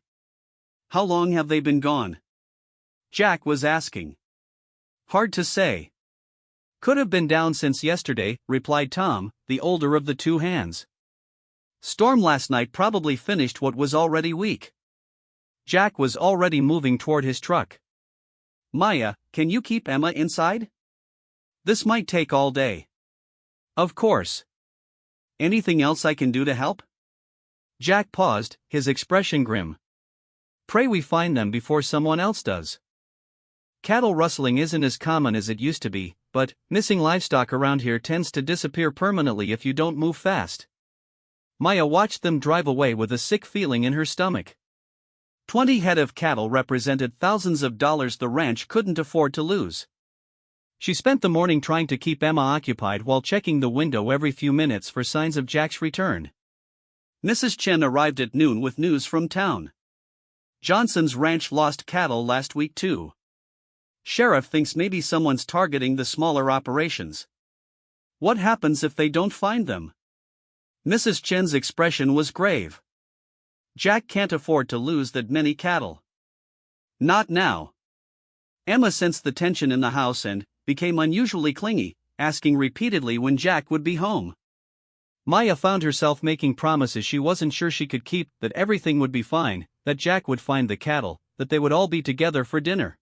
How long have they been gone? Jack was asking. Hard to say. Could have been down since yesterday, replied Tom, the older of the 2 hands. Storm last night probably finished what was already weak. Jack was already moving toward his truck. Maya, can you keep Emma inside? This might take all day. Of course. Anything else I can do to help? Jack paused, his expression grim. Pray we find them before someone else does. Cattle rustling isn't as common as it used to be, but missing livestock around here tends to disappear permanently if you don't move fast. Maya watched them drive away with a sick feeling in her stomach. 20 head of cattle represented thousands of dollars the ranch couldn't afford to lose. She spent the morning trying to keep Emma occupied while checking the window every few minutes for signs of Jack's return. Mrs. Chen arrived at noon with news from town. Johnson's ranch lost cattle last week too. Sheriff thinks maybe someone's targeting the smaller operations. What happens if they don't find them? Mrs. Chen's expression was grave. Jack can't afford to lose that many cattle. Not now. Emma sensed the tension in the house and became unusually clingy, asking repeatedly when Jack would be home. Maya found herself making promises she wasn't sure she could keep, that everything would be fine, that Jack would find the cattle, that they would all be together for dinner.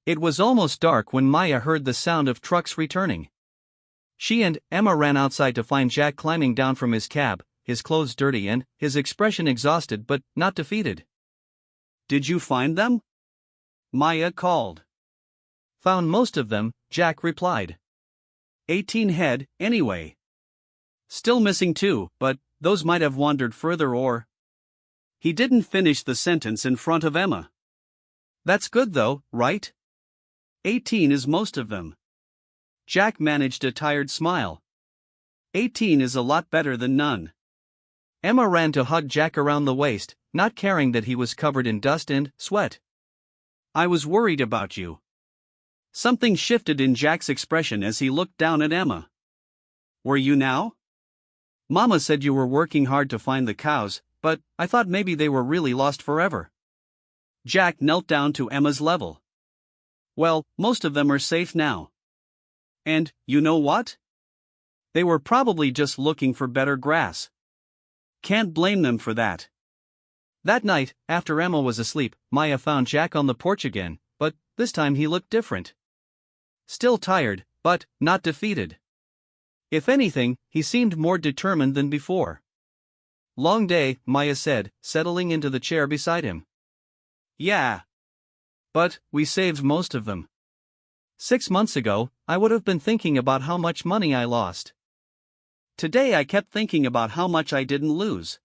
It was almost dark when Maya heard the sound of trucks returning. She and Emma ran outside to find Jack climbing down from his cab, his clothes dirty and his expression exhausted but not defeated. Did you find them? Maya called. Found most of them, Jack replied. 18 head, anyway. Still missing 2, but those might have wandered further or... He didn't finish the sentence in front of Emma. That's good though, right? 18 is most of them. Jack managed a tired smile. 18 is a lot better than none. Emma ran to hug Jack around the waist, not caring that he was covered in dust and sweat. I was worried about you. Something shifted in Jack's expression as he looked down at Emma. Were you now? Mama said you were working hard to find the cows, but I thought maybe they were really lost forever. Jack knelt down to Emma's level. Well, most of them are safe now. And, you know what? They were probably just looking for better grass. Can't blame them for that. That night, after Emma was asleep, Maya found Jack on the porch again, but this time he looked different. Still tired, but not defeated. If anything, he seemed more determined than before. Long day, Maya said, settling into the chair beside him. Yeah. But we saved most of them. 6 months ago, I would have been thinking about how much money I lost. Today I kept thinking about how much I didn't lose.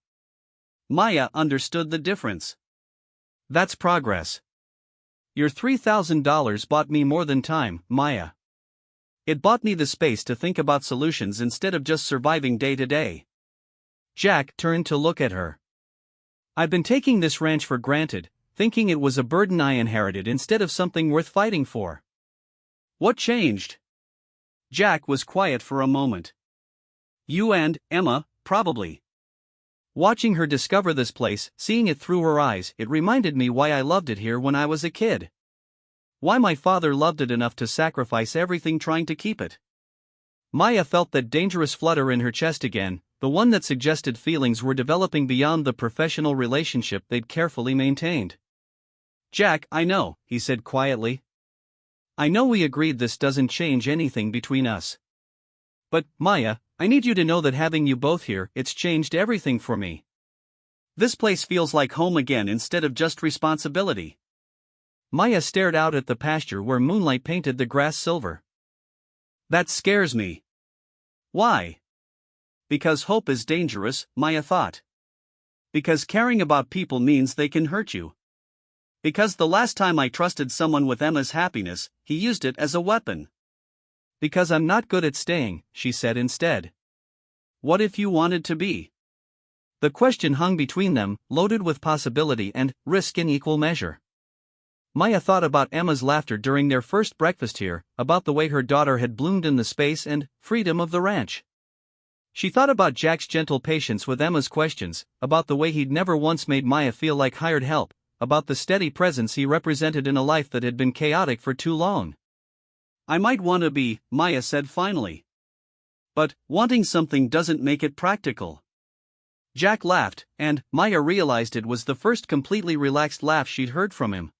Maya understood the difference. That's progress. Your $3,000 bought me more than time, Maya. It bought me the space to think about solutions instead of just surviving day to day. Jack turned to look at her. I've been taking this ranch for granted, thinking it was a burden I inherited instead of something worth fighting for. What changed? Jack was quiet for a moment. You and Emma, probably. Watching her discover this place, seeing it through her eyes, it reminded me why I loved it here when I was a kid. Why my father loved it enough to sacrifice everything trying to keep it. Maya felt that dangerous flutter in her chest again, the one that suggested feelings were developing beyond the professional relationship they'd carefully maintained. Jack, I know, he said quietly. I know we agreed this doesn't change anything between us. But, Maya, I need you to know that having you both here, it's changed everything for me. This place feels like home again instead of just responsibility. Maya stared out at the pasture where moonlight painted the grass silver. That scares me. Why? Because hope is dangerous, Maya thought. Because caring about people means they can hurt you. Because the last time I trusted someone with Emma's happiness, he used it as a weapon. Because I'm not good at staying, she said instead. What if you wanted to be? The question hung between them, loaded with possibility and risk in equal measure. Maya thought about Emma's laughter during their first breakfast here, about the way her daughter had bloomed in the space and freedom of the ranch. She thought about Jack's gentle patience with Emma's questions, about the way he'd never once made Maya feel like hired help, about the steady presence he represented in a life that had been chaotic for too long. I might want to be, Maya said finally. But wanting something doesn't make it practical. Jack laughed, and Maya realized it was the first completely relaxed laugh she'd heard from him.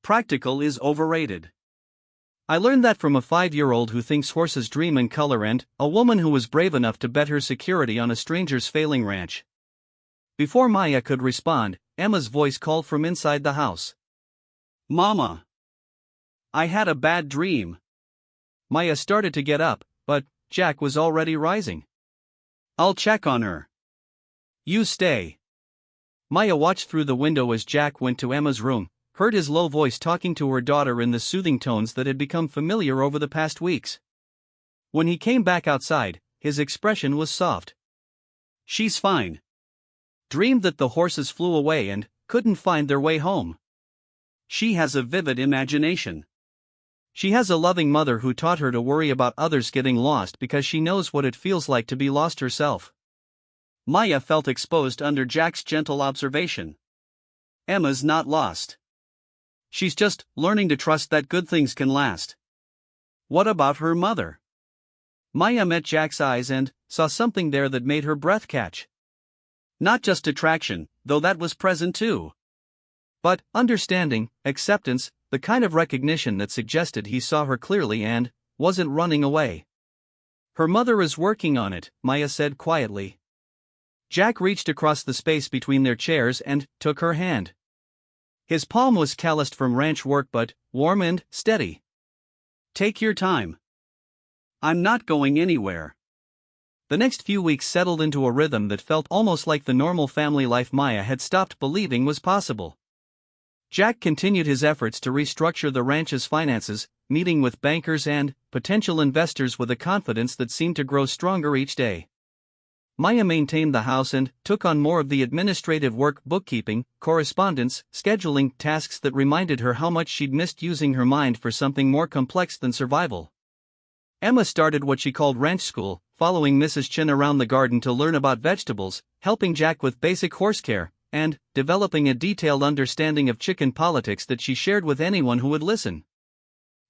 Practical is overrated. I learned that from a 5-year-old who thinks horses dream in color and a woman who was brave enough to bet her security on a stranger's failing ranch. Before Maya could respond, Emma's voice called from inside the house. Mama! I had a bad dream. Maya started to get up, but Jack was already rising. I'll check on her. You stay. Maya watched through the window as Jack went to Emma's room, heard his low voice talking to her daughter in the soothing tones that had become familiar over the past weeks. When he came back outside, his expression was soft. She's fine. Dreamed that the horses flew away and couldn't find their way home. She has a vivid imagination. She has a loving mother who taught her to worry about others getting lost because she knows what it feels like to be lost herself. Maya felt exposed under Jack's gentle observation. Emma's not lost. She's just learning to trust that good things can last. What about her mother? Maya met Jack's eyes and saw something there that made her breath catch. Not just attraction, though that was present too. But understanding, acceptance, the kind of recognition that suggested he saw her clearly and wasn't running away. Her mother is working on it, Maya said quietly. Jack reached across the space between their chairs and took her hand. His palm was calloused from ranch work but warm and steady. Take your time. I'm not going anywhere. The next few weeks settled into a rhythm that felt almost like the normal family life Maya had stopped believing was possible. Jack continued his efforts to restructure the ranch's finances, meeting with bankers and potential investors with a confidence that seemed to grow stronger each day. Maya maintained the house and took on more of the administrative work, bookkeeping, correspondence, scheduling tasks that reminded her how much she'd missed using her mind for something more complex than survival. Emma started what she called ranch school, following Mrs. Chin around the garden to learn about vegetables, helping Jack with basic horse care, and developing a detailed understanding of chicken politics that she shared with anyone who would listen.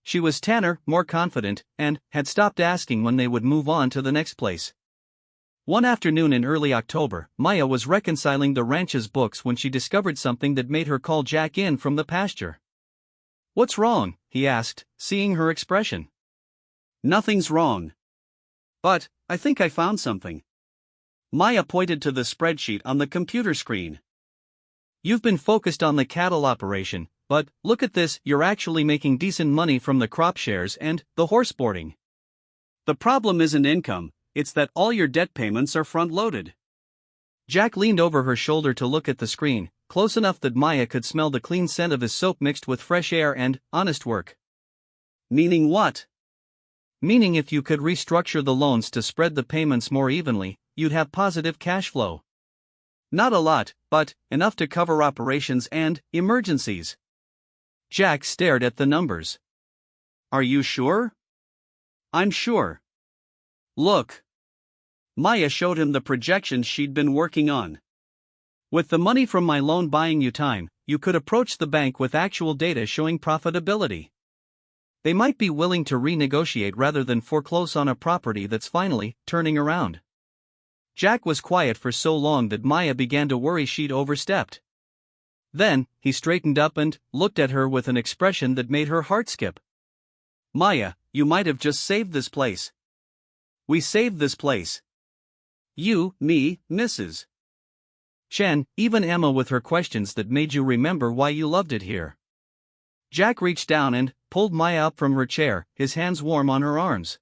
She was tanner, more confident, and had stopped asking when they would move on to the next place. One afternoon in early October, Maya was reconciling the ranch's books when she discovered something that made her call Jack in from the pasture. What's wrong? He asked, seeing her expression. Nothing's wrong. But I think I found something. Maya pointed to the spreadsheet on the computer screen. You've been focused on the cattle operation, but look at this, you're actually making decent money from the crop shares and the horse boarding. The problem isn't income. It's that all your debt payments are front-loaded. Jack leaned over her shoulder to look at the screen, close enough that Maya could smell the clean scent of his soap mixed with fresh air and honest work. Meaning what? Meaning if you could restructure the loans to spread the payments more evenly, you'd have positive cash flow. Not a lot, but enough to cover operations and emergencies. Jack stared at the numbers. Are you sure? I'm sure. Look. Maya showed him the projections she'd been working on. With the money from my loan buying you time, you could approach the bank with actual data showing profitability. They might be willing to renegotiate rather than foreclose on a property that's finally turning around. Jack was quiet for so long that Maya began to worry she'd overstepped. Then, he straightened up and looked at her with an expression that made her heart skip. Maya, you might have just saved this place. We saved this place. You, me, Mrs. Chen, even Emma with her questions that made you remember why you loved it here. Jack reached down and pulled Maya up from her chair, his hands warm on her arms.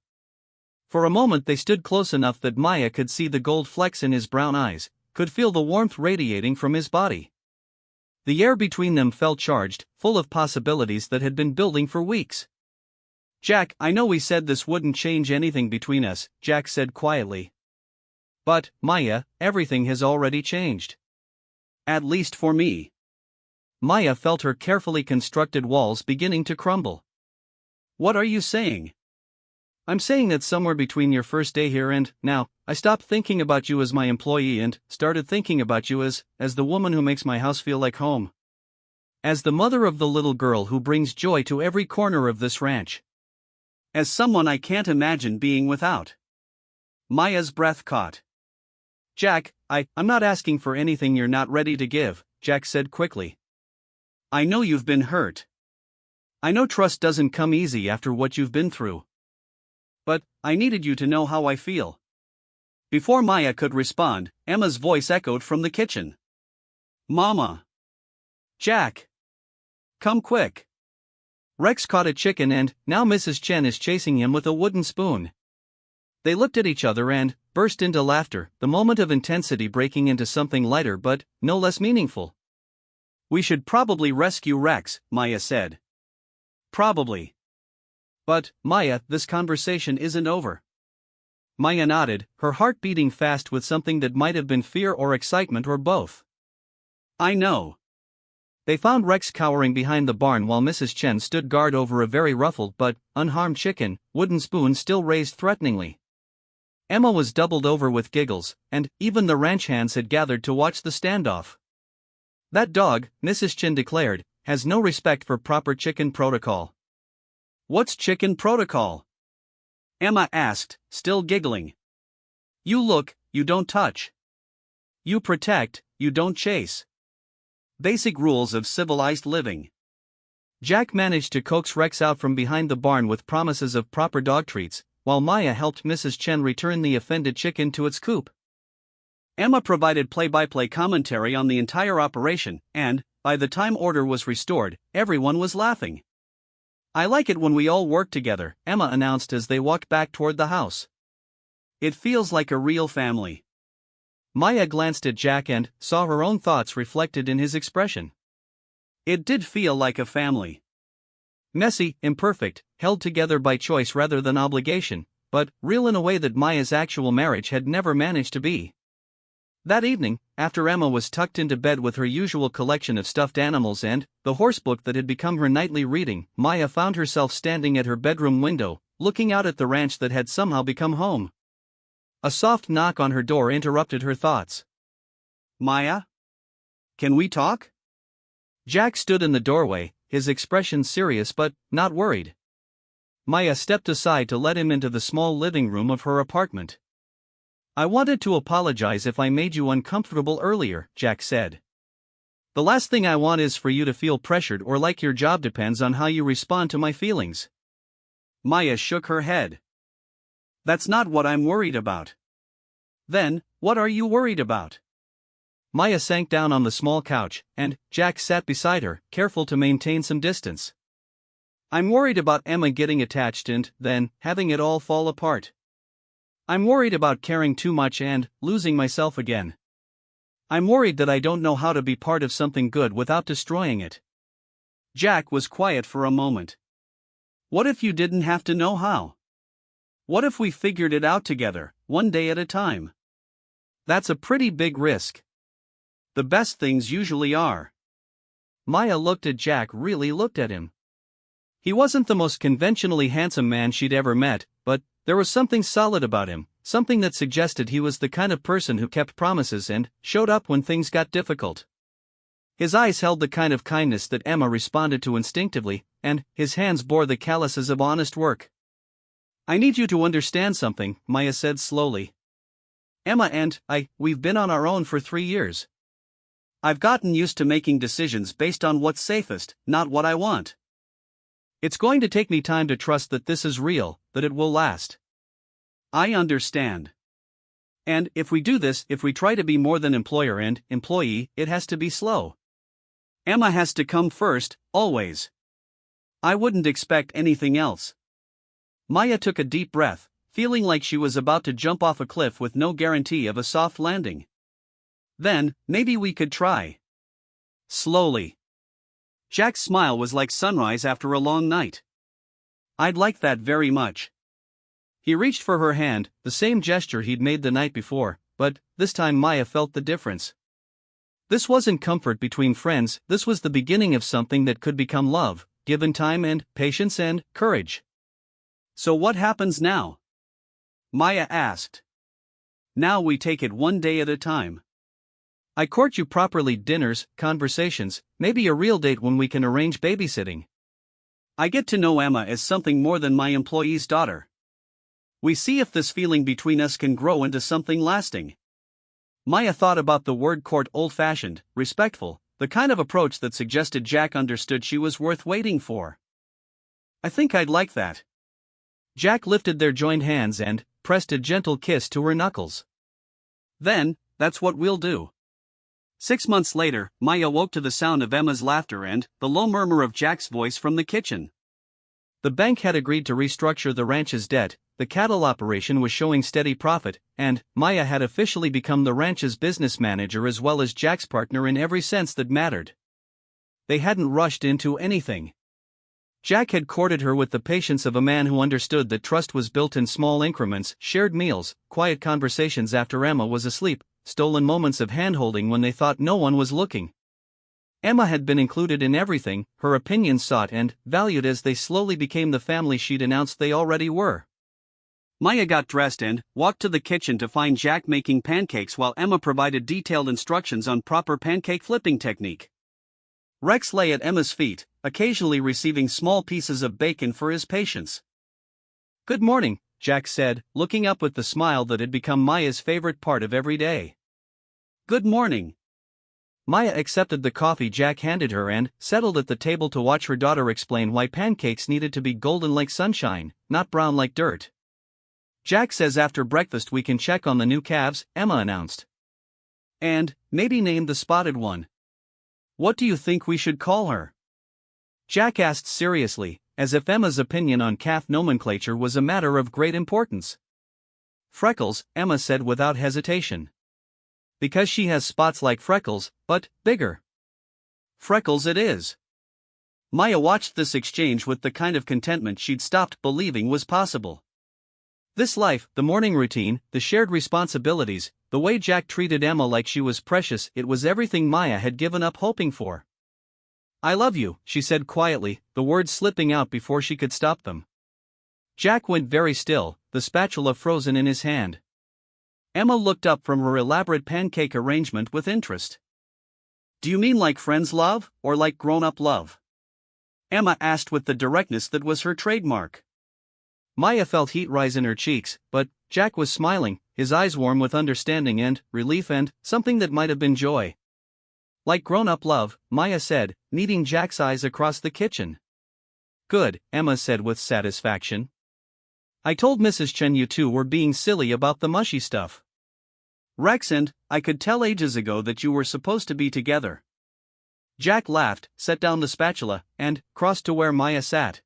For a moment they stood close enough that Maya could see the gold flecks in his brown eyes, could feel the warmth radiating from his body. The air between them felt charged, full of possibilities that had been building for weeks. Jack, I know we said this wouldn't change anything between us, Jack said quietly. But, Maya, everything has already changed. At least for me. Maya felt her carefully constructed walls beginning to crumble. What are you saying? I'm saying that somewhere between your first day here and now, I stopped thinking about you as my employee and started thinking about you as the woman who makes my house feel like home. As the mother of the little girl who brings joy to every corner of this ranch. As someone I can't imagine being without. Maya's breath caught. Jack, I'm not asking for anything you're not ready to give, Jack said quickly. I know you've been hurt. I know trust doesn't come easy after what you've been through. But, I needed you to know how I feel. Before Maya could respond, Emma's voice echoed from the kitchen. Mama! Jack! Come quick! Rex caught a chicken and now Mrs. Chen is chasing him with a wooden spoon. They looked at each other and burst into laughter, the moment of intensity breaking into something lighter but no less meaningful. We should probably rescue Rex, Maya said. Probably. But, Maya, this conversation isn't over. Maya nodded, her heart beating fast with something that might have been fear or excitement or both. I know. They found Rex cowering behind the barn while Mrs. Chen stood guard over a very ruffled but unharmed chicken, wooden spoon still raised threateningly. Emma was doubled over with giggles, and even the ranch hands had gathered to watch the standoff. That dog, Mrs. Chen declared, has no respect for proper chicken protocol. What's chicken protocol? Emma asked, still giggling. You look, you don't touch. You protect, you don't chase. Basic rules of civilized living. Jack managed to coax Rex out from behind the barn with promises of proper dog treats, while Maya helped Mrs. Chen return the offended chicken to its coop. Emma provided play-by-play commentary on the entire operation, and, by the time order was restored, everyone was laughing. I like it when we all work together, Emma announced as they walked back toward the house. It feels like a real family. Maya glanced at Jack and saw her own thoughts reflected in his expression. It did feel like a family. Messy, imperfect, held together by choice rather than obligation, but real in a way that Maya's actual marriage had never managed to be. That evening, after Emma was tucked into bed with her usual collection of stuffed animals and the horsebook that had become her nightly reading, Maya found herself standing at her bedroom window, looking out at the ranch that had somehow become home. A soft knock on her door interrupted her thoughts. Maya? Can we talk? Jack stood in the doorway, his expression serious but not worried. Maya stepped aside to let him into the small living room of her apartment. I wanted to apologize if I made you uncomfortable earlier, Jack said. The last thing I want is for you to feel pressured or like your job depends on how you respond to my feelings. Maya shook her head. That's not what I'm worried about. Then, what are you worried about? Maya sank down on the small couch, and Jack sat beside her, careful to maintain some distance. I'm worried about Emma getting attached and, then, having it all fall apart. I'm worried about caring too much and losing myself again. I'm worried that I don't know how to be part of something good without destroying it. Jack was quiet for a moment. What if you didn't have to know how? What if we figured it out together, one day at a time? That's a pretty big risk. The best things usually are. Maya looked at Jack, really looked at him. He wasn't the most conventionally handsome man she'd ever met, but there was something solid about him, something that suggested he was the kind of person who kept promises and showed up when things got difficult. His eyes held the kind of kindness that Emma responded to instinctively, and his hands bore the calluses of honest work. I need you to understand something, Maya said slowly. Emma and we've been on our own for 3 years. I've gotten used to making decisions based on what's safest, not what I want. It's going to take me time to trust that this is real, that it will last. I understand. And if we do this, if we try to be more than employer and employee, it has to be slow. Emma has to come first, always. I wouldn't expect anything else. Maya took a deep breath, feeling like she was about to jump off a cliff with no guarantee of a soft landing. Then, maybe we could try. Slowly. Jack's smile was like sunrise after a long night. I'd like that very much. He reached for her hand, the same gesture he'd made the night before, but this time Maya felt the difference. This wasn't comfort between friends, this was the beginning of something that could become love, given time and patience and courage. So what happens now? Maya asked. Now we take it one day at a time. I court you properly, dinners, conversations, maybe a real date when we can arrange babysitting. I get to know Emma as something more than my employee's daughter. We see if this feeling between us can grow into something lasting. Maya thought about the word court, old-fashioned, respectful, the kind of approach that suggested Jack understood she was worth waiting for. I think I'd like that. Jack lifted their joined hands and pressed a gentle kiss to her knuckles. Then, that's what we'll do. 6 months later, Maya woke to the sound of Emma's laughter and the low murmur of Jack's voice from the kitchen. The bank had agreed to restructure the ranch's debt, the cattle operation was showing steady profit, and Maya had officially become the ranch's business manager as well as Jack's partner in every sense that mattered. They hadn't rushed into anything. Jack had courted her with the patience of a man who understood that trust was built in small increments, shared meals, quiet conversations after Emma was asleep, stolen moments of hand-holding when they thought no one was looking. Emma had been included in everything, her opinions sought and valued as they slowly became the family she'd announced they already were. Maya got dressed and walked to the kitchen to find Jack making pancakes while Emma provided detailed instructions on proper pancake flipping technique. Rex lay at Emma's feet, occasionally receiving small pieces of bacon for his patience. "Good morning," Jack said, looking up with the smile that had become Maya's favorite part of every day. "Good morning." Maya accepted the coffee Jack handed her and settled at the table to watch her daughter explain why pancakes needed to be golden like sunshine, not brown like dirt. "Jack says after breakfast we can check on the new calves," Emma announced. "And maybe name the spotted one. What do you think we should call her?" Jack asked seriously, as if Emma's opinion on calf nomenclature was a matter of great importance. "Freckles," Emma said without hesitation. "Because she has spots like Freckles, but bigger." "Freckles it is." Maya watched this exchange with the kind of contentment she'd stopped believing was possible. This life, the morning routine, the shared responsibilities, the way Jack treated Emma like she was precious, it was everything Maya had given up hoping for. "I love you," she said quietly, the words slipping out before she could stop them. Jack went very still, the spatula frozen in his hand. Emma looked up from her elaborate pancake arrangement with interest. "Do you mean like friends love, or like grown-up love?" Emma asked with the directness that was her trademark. Maya felt heat rise in her cheeks, but Jack was smiling, his eyes warm with understanding and relief and something that might have been joy. "Like grown-up love," Maya said, kneading Jack's eyes across the kitchen. "Good," Emma said with satisfaction. "I told Mrs. Chen you two were being silly about the mushy stuff. Rex and I could tell ages ago that you were supposed to be together." Jack laughed, set down the spatula, and crossed to where Maya sat.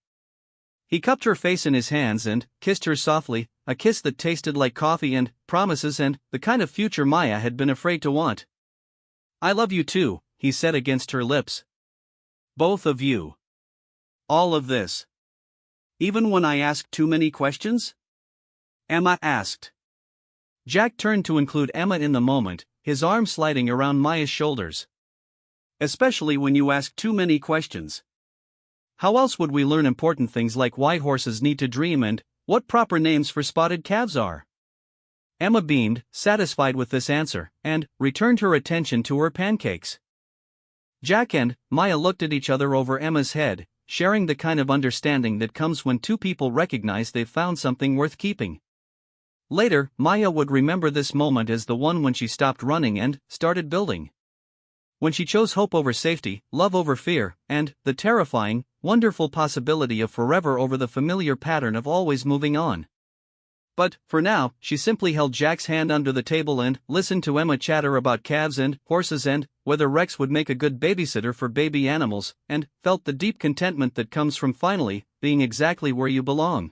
He cupped her face in his hands and kissed her softly, a kiss that tasted like coffee and promises and the kind of future Maya had been afraid to want. "I love you too," he said against her lips. "Both of you. All of this. Even when I ask too many questions?" Emma asked. Jack turned to include Emma in the moment, his arm sliding around Maya's shoulders. "Especially when you ask too many questions. How else would we learn important things like why horses need to dream and what proper names for spotted calves are?" Emma beamed, satisfied with this answer, and returned her attention to her pancakes. Jack and Maya looked at each other over Emma's head, sharing the kind of understanding that comes when two people recognize they've found something worth keeping. Later, Maya would remember this moment as the one when she stopped running and started building. When she chose hope over safety, love over fear, and the terrifying, wonderful possibility of forever over the familiar pattern of always moving on. But, for now, she simply held Jack's hand under the table and listened to Emma chatter about calves and horses and whether Rex would make a good babysitter for baby animals, and felt the deep contentment that comes from finally being exactly where you belong.